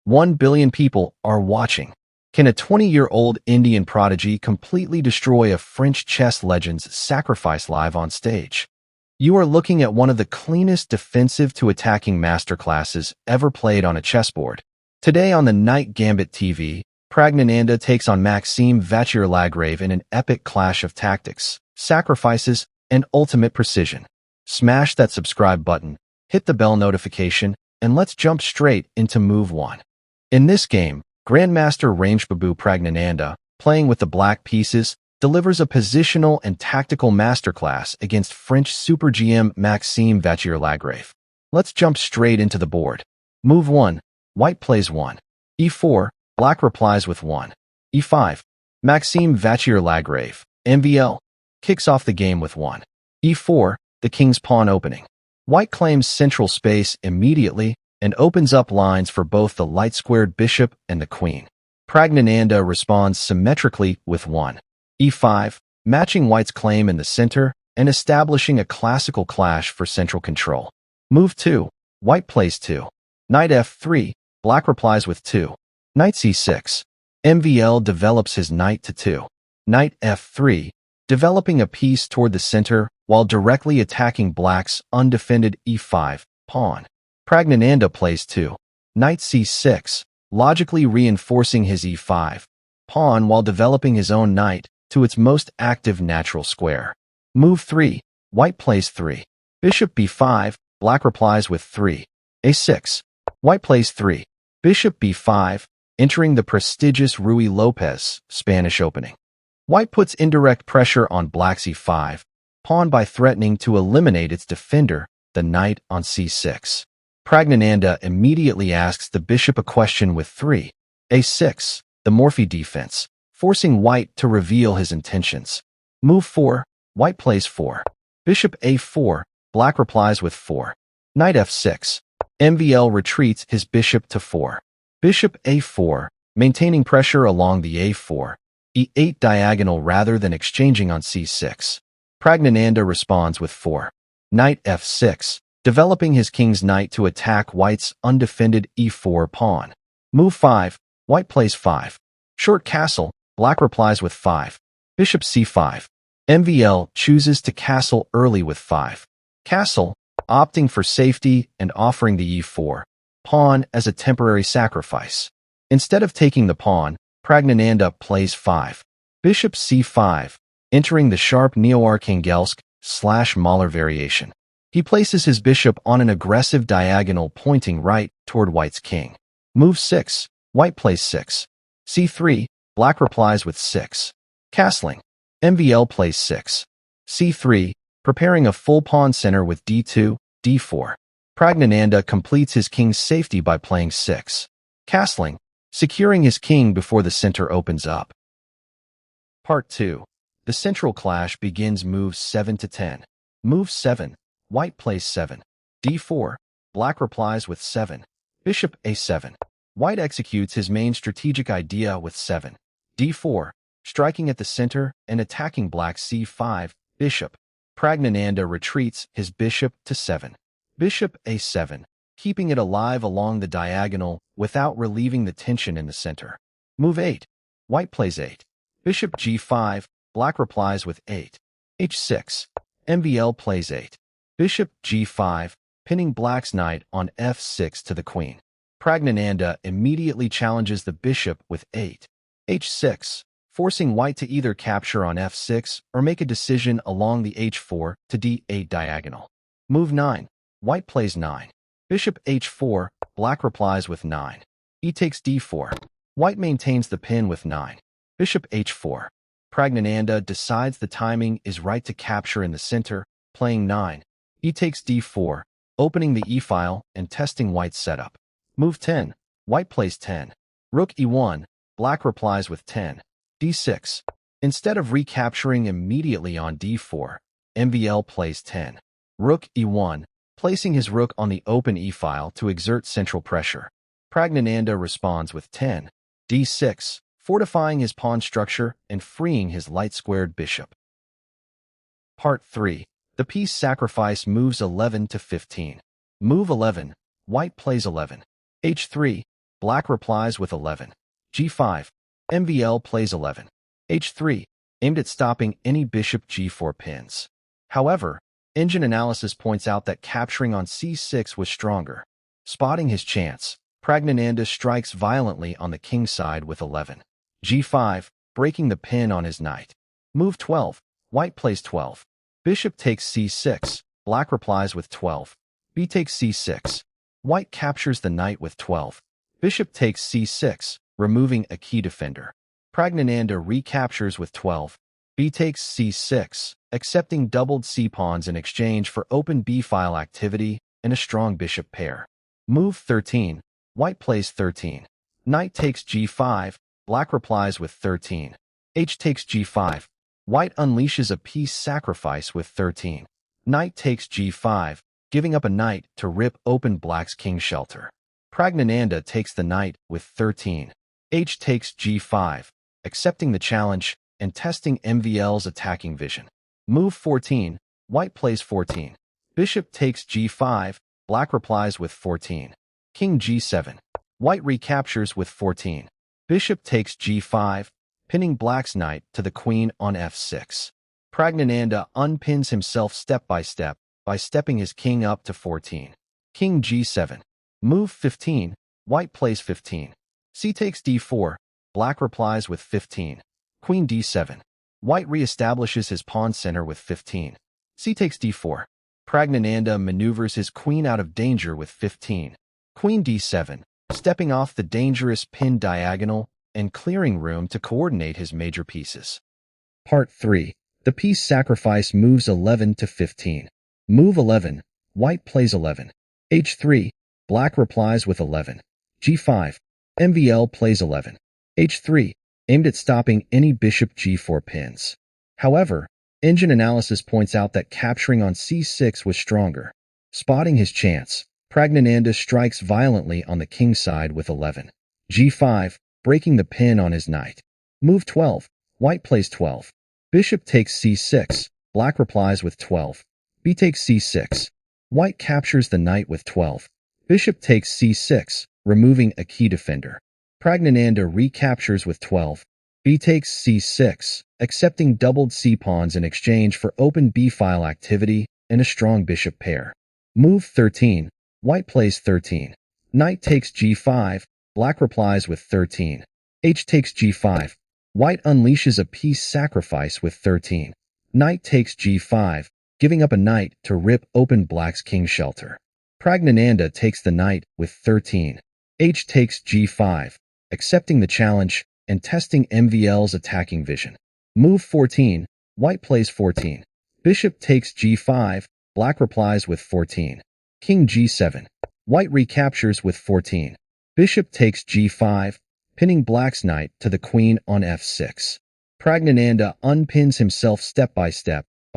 1 billion people are watching. Can a 20-year-old Indian prodigy completely destroy a French chess legend's sacrifice live on stage? You are looking at one of the cleanest defensive to attacking masterclasses ever played on a chessboard. Today on the Night Gambit TV, Praggnanandhaa takes on Maxime Vachier-Lagrave in an epic clash of tactics, sacrifices, and ultimate precision. Smash that subscribe button, hit the bell notification, and let's jump straight into Move 1. In this game, Grandmaster Praggnanandhaa, playing with the black pieces, delivers a positional and tactical masterclass against French Super GM Maxime Vachier-Lagrave. Let's jump straight into the board. Move 1. White plays 1. e4. Black replies with 1. e5. Maxime Vachier-Lagrave, MVL, kicks off the game with 1. e4, the king's pawn opening. White claims central space immediately and opens up lines for both the light-squared bishop and the queen. Praggnanandhaa responds symmetrically with 1. e5, matching White's claim in the center and establishing a classical clash for central control. Move 2. White plays 2. Knight f3, Black replies with 2. Knight c6. MVL develops his knight to 2. Knight f3, developing a piece toward the center while directly attacking Black's undefended e5 pawn. Praggnanandhaa plays 2. Knight c6, logically reinforcing his e5 pawn while developing his own knight to its most active natural square. Move 3. White plays 3. Bishop b5, Black replies with 3. a6. White plays 3. Bishop b5, entering the prestigious Ruy Lopez Spanish opening. White puts indirect pressure on Black's e5 pawn by threatening to eliminate its defender, the knight on c6. Praggnanandhaa immediately asks the bishop a question with 3. a6, the Morphy defense, forcing White to reveal his intentions. Move 4. White plays 4. Bishop a4, Black replies with 4. Knight f6. MVL retreats his bishop to 4. Bishop a4, maintaining pressure along the a4, e8 diagonal rather than exchanging on c6. Praggnanandhaa responds with 4. Knight f6, developing his king's knight to attack White's undefended e4 pawn. Move 5. White plays 5. Short castle, Black replies with 5. Bishop c5. MVL chooses to castle early with 5. Castle, opting for safety and offering the e4 pawn as a temporary sacrifice. Instead of taking the pawn, Praggnanandhaa plays 5. Bishop c5, entering the sharp Neo-Archangelsk/Mahler variation. He places his bishop on an aggressive diagonal pointing right toward White's king. Move 6. White plays 6. c3, Black replies with 6. Castling. MVL plays 6. c3, preparing a full pawn center with d2, d4. Praggnanandhaa completes his king's safety by playing 6. Castling, securing his king before the center opens up. Part 2. The central clash begins moves 7 to 10. Move 7. White plays 7. d4. Black replies with 7. Bishop a7. White executes his main strategic idea with 7. d4, striking at the center and attacking Black's c5 bishop. Praggnanandhaa retreats his bishop to 7. Bishop a7, keeping it alive along the diagonal without relieving the tension in the center. Move 8. White plays 8. Bishop g5, Black replies with 8. h6. MVL plays 8. Bishop g5, pinning Black's knight on f6 to the queen. Praggnanandhaa immediately challenges the bishop with 8. h6, forcing White to either capture on f6 or make a decision along the h4 to d8 diagonal. Move 9. White plays 9. Bishop h4, Black replies with 9. E takes d4. White maintains the pin with 9. Bishop h4. Praggnanandhaa decides the timing is right to capture in the center, playing 9. E takes d4, opening the e-file and testing White's setup. Move 10. White plays 10. Rook e1, Black replies with 10. d6. Instead of recapturing immediately on d4, MVL plays 10. Rook e1, placing his rook on the open e-file to exert central pressure. Praggnanandhaa responds with 10. d6, fortifying his pawn structure and freeing his light-squared bishop. Part 3. The piece sacrifice moves 11 to 15. Move 11. White plays 11. h3. Black replies with 11. G5. MVL plays 11. H3, aimed at stopping any bishop G4 pins. However, engine analysis points out that capturing on C6 was stronger. Spotting his chance, Praggnanandhaa strikes violently on the king side with 11. G5, breaking the pin on his knight. Move 12. White plays 12. Bishop takes C6. Black replies with 12. B takes C6. White captures the knight with 12. Bishop takes C6, removing a key defender. Praggnanandhaa recaptures with 12. B takes C6, accepting doubled C-pawns in exchange for open B-file activity and a strong bishop pair. Move 13. White plays 13. Knight takes G5. Black replies with 13. H takes G5. White unleashes a piece sacrifice with 13. Knight takes G5, giving up a knight to rip open Black's king shelter. Praggnanandhaa takes the knight with 13. H takes G5, accepting the challenge and testing MVL's attacking vision. Move 14. White plays 14. Bishop takes G5. Black replies with 14. King G7. White recaptures with 14. Bishop takes G5, pinning Black's knight to the queen on F6. Praggnanandhaa unpins himself step by stepping his king up to 14. King G7. Move 15. White plays 15. C takes D4. Black replies with 15. Queen D7. White reestablishes his pawn center with 15. C takes D4. Praggnanandhaa maneuvers his queen out of danger with 15. Queen D7, stepping off the dangerous pin diagonal and clearing room to coordinate his major pieces. Part 3. The piece sacrifice moves 11 to 15. Move 11. White plays 11. H3. Black replies with 11. G5. MVL plays 11. H3, aimed at stopping any bishop G4 pins. However, engine analysis points out that capturing on C6 was stronger. Spotting his chance, Praggnanandhaa strikes violently on the king side with 11. G5, breaking the pin on his knight. Move 12. White plays 12. Bishop takes C6. Black replies with 12. B takes C6. White captures the knight with 12. Bishop takes C6, removing a key defender. Praggnanandhaa recaptures with 12. B takes C6, accepting doubled C-pawns in exchange for open B-file activity and a strong bishop pair. Move 13. White plays 13. Knight takes G5. Black replies with 13. H takes G5. White unleashes a piece sacrifice with 13. Knight takes G5, giving up a knight to rip open Black's king shelter. Praggnanandhaa takes the knight with 13. H takes G5, accepting the challenge and testing MVL's attacking vision. Move 14. White plays 14. Bishop takes G5. Black replies with 14. King G7. White recaptures with 14. Bishop takes G5, pinning Black's knight to the queen on F6. Praggnanandhaa unpins himself step by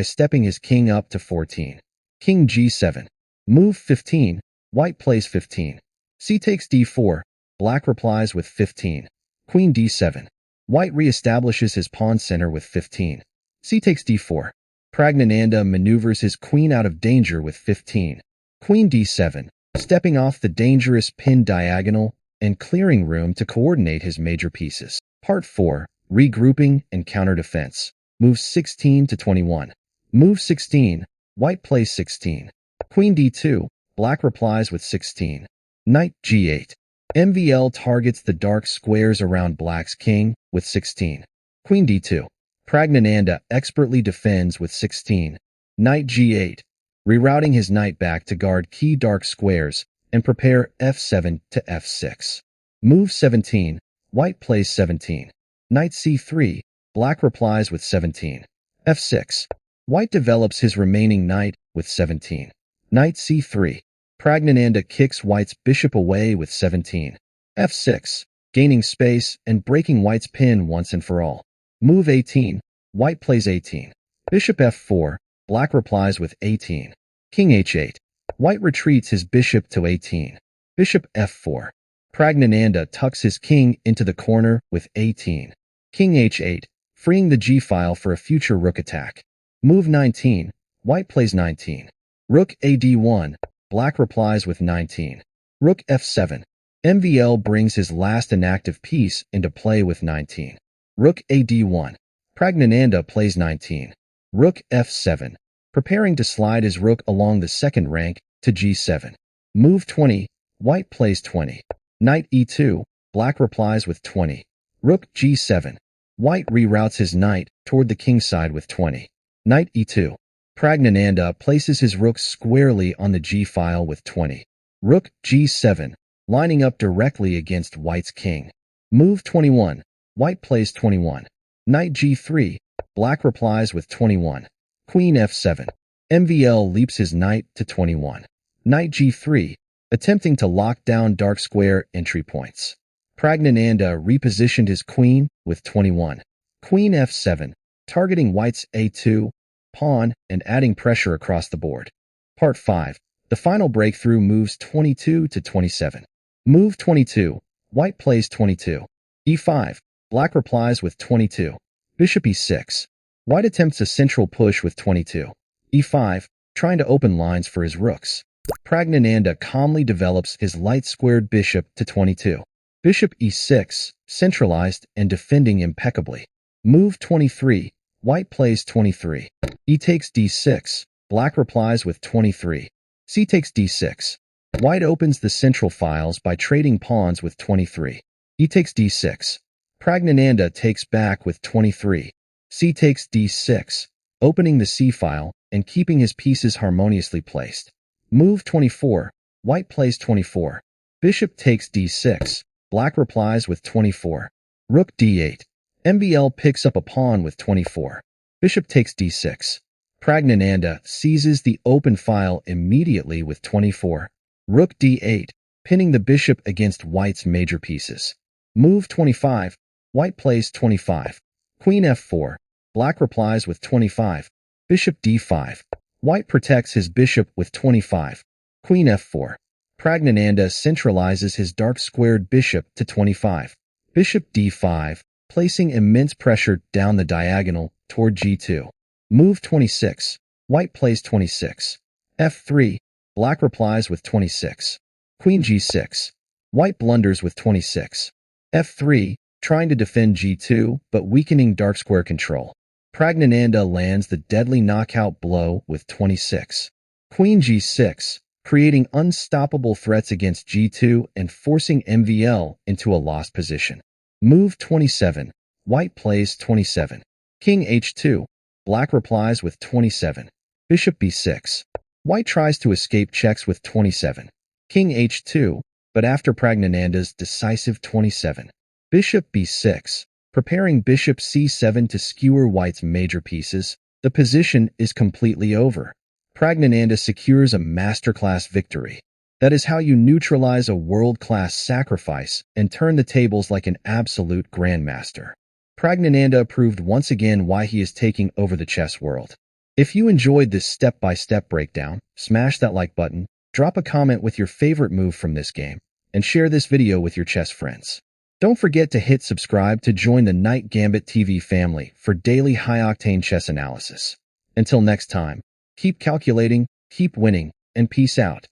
stepping his king up to 14. King G7. Move 15. White plays 15. C takes D4. Black replies with 15. Queen D7. White reestablishes his pawn center with 15. C takes D4. Praggnanandhaa maneuvers his queen out of danger with 15. Queen D7, stepping off the dangerous pin diagonal and clearing room to coordinate his major pieces. Part 4. Regrouping and counter defense. Moves 16 to 21. Move 16. White plays 16. Queen D2. Black replies with 16. Knight G8. MVL targets the dark squares around Black's king with 16. Queen D2. Praggnanandhaa expertly defends with 16. Knight G8. Rerouting his knight back to guard key dark squares and prepare F7 to F6. Move 17. White plays 17. Knight C3. Black replies with 17. F6. White develops his remaining knight with 17. Knight C3. Praggnanandhaa kicks White's bishop away with 17. F6. Gaining space and breaking White's pin once and for all. Move 18. White plays 18. Bishop F4. Black replies with 18. King H8. White retreats his bishop to 18. Bishop F4. Praggnanandhaa tucks his king into the corner with 18. King H8, freeing the G-file for a future rook attack. Move 19. White plays 19. Rook AD1. Black replies with 19. Rook F7. MVL brings his last inactive piece into play with 19. Rook AD1. Praggnanandhaa plays 19. Rook F7. Preparing to slide his rook along the second rank to G7. Move 20. White plays 20. Knight E2. Black replies with 20. Rook G7. White reroutes his knight toward the king side with 20. Knight E2. Praggnanandhaa places his rook squarely on the G file with 20. Rook G7, lining up directly against White's king. Move 21. White plays 21. Knight G3. Black replies with 21. Queen F7. MVL leaps his knight to 21. Knight G3, attempting to lock down dark square entry points. Praggnanandhaa repositioned his queen with 21. Queen F7, targeting White's A2 pawn and adding pressure across the board. Part 5. The final breakthrough moves 22 to 27. Move 22. White plays 22. E5. Black replies with 22. Bishop E6. White attempts a central push with 22. E5, trying to open lines for his rooks. Praggnanandhaa calmly develops his light-squared bishop to 22. Bishop E6, centralized and defending impeccably. Move 23. White plays 23. E takes D6. Black replies with 23. C takes D6. White opens the central files by trading pawns with 23. E takes D6. Praggnanandhaa takes back with 23. C takes D6, opening the C file and keeping his pieces harmoniously placed. Move 24. White plays 24. Bishop takes D6. Black replies with 24. Rook D8. MVL picks up a pawn with 24. Bishop takes D6. Praggnanandhaa seizes the open file immediately with 24. Rook D8, pinning the bishop against White's major pieces. Move 25. White plays 25. Queen F4. Black replies with 25. Bishop D5. White protects his bishop with 25. Queen F4. Praggnanandhaa centralizes his dark-squared bishop to 25. Bishop D5, placing immense pressure down the diagonal toward G2. Move 26. White plays 26. F3. Black replies with 26. Queen G6. White blunders with 26. F3, trying to defend G2 but weakening dark square control. Praggnanandhaa lands the deadly knockout blow with 26. Queen G6, creating unstoppable threats against G2 and forcing MVL into a lost position. Move 27. White plays 27. King H2. Black replies with 27. Bishop B6. White tries to escape checks with 27. King H2, but after Praggnanandhaa's decisive 27. Bishop B6, preparing Bishop C7 to skewer White's major pieces, the position is completely over. Praggnanandhaa secures a masterclass victory. That is how you neutralize a world-class sacrifice and turn the tables like an absolute grandmaster. Praggnanandhaa proved once again why he is taking over the chess world. If you enjoyed this step-by-step breakdown, smash that like button, drop a comment with your favorite move from this game, and share this video with your chess friends. Don't forget to hit subscribe to join the Knight Gambit TV family for daily high-octane chess analysis. Until next time, keep calculating, keep winning, and peace out.